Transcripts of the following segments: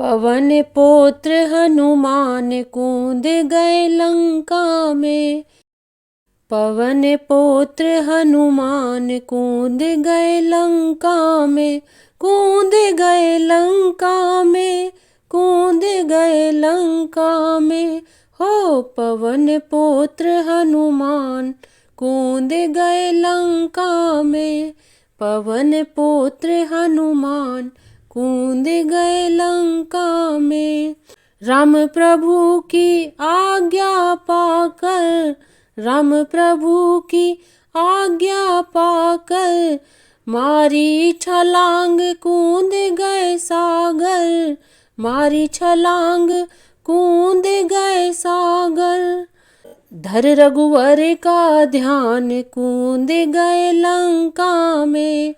पवन पुत्र हनुमान कूद गए लंका में। पवन पुत्र हनुमान कूद गए लंका में। कूद गए लंका में। कूद गए लंका में। हो पवन पुत्र हनुमान कूद गए लंका में। पवन पुत्र हनुमान कूद गए लंका में। राम प्रभु की आज्ञा पाकर। राम प्रभु की आज्ञा पाकर मारी छलांग कूद गए सागर। मारी छलांग कूद गए सागर। धर रघुवर का ध्यान कूद गए लंका में।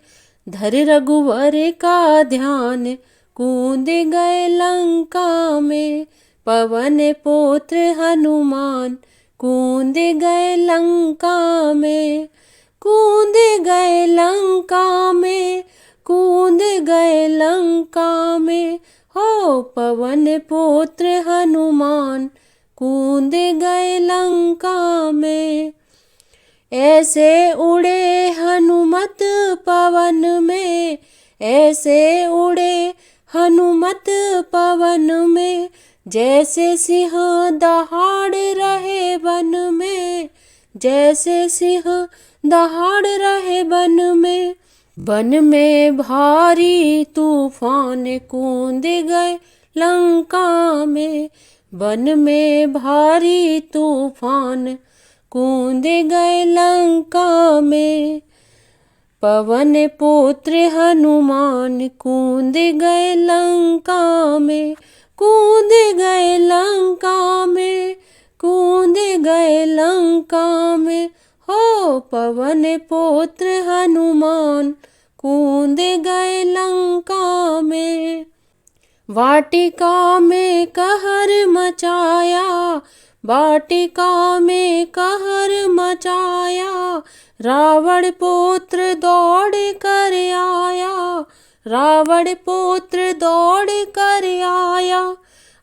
धर रघुवर का ध्यान कूद गए लंका में। पवन पुत्र हनुमान कूद गए लंका में। कूद गए लंका में। कूद गए लंका में। हो पवन पुत्र हनुमान कूद गए लंका में। ऐसे उड़े हनुमत पवन में। ऐसे उड़े हनुमत पवन में। जैसे सिंह दहाड़ रहे वन में। जैसे सिंह दहाड़ रहे वन में। वन में भारी तूफान कूद गए लंका में। वन में भारी तूफान कूद गए लंका में। पवन पुत्र हनुमान कूद गए लंका में। कूद गए लंका में। कूद गए लंका में। हो पवन पुत्र हनुमान कूद गए लंका में। वाटिका में कहर मचाया। वाटिका में कहर मचाया। रावण पुत्र दौड़ कर आया। रावण पुत्र दौड़ कर आया।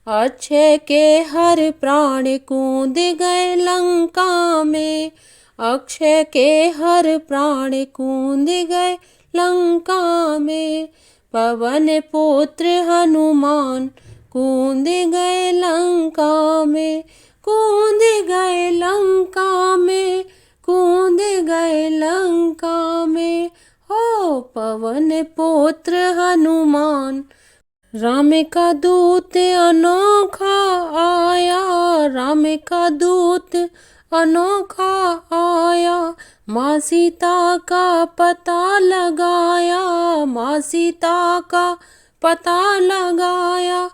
अक्षय के हर प्राण कूद गए लंका में। अक्षय के हर प्राण कूद गए लंका में। पवन पुत्र हनुमान कूद गए लंका में। कूद गए लंका में। कूद गए लंका में। हो पवन पुत्र हनुमान। राम का दूत अनोखा आया। राम का दूत अनोखा आया। माँ सीता का पता लगाया। माँ सीता का पता लगाया।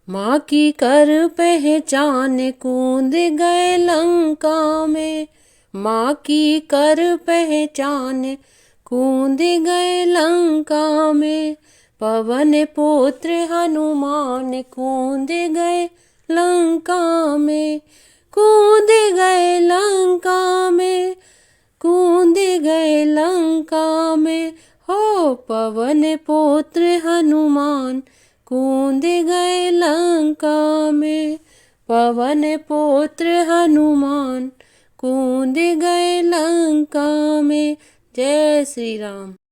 माँ की कर पहचान कूद गए लंका में। माँ की कर पहचान कूद गए लंका में। पवन पुत्र हनुमान कूद गए लंका में। कूद गए लंका में। कूद गए लंका में। हो पवन पुत्र हनुमान कूद गए लंका में। पवन पुत्र हनुमान कूद गए लंका में। जय श्री राम।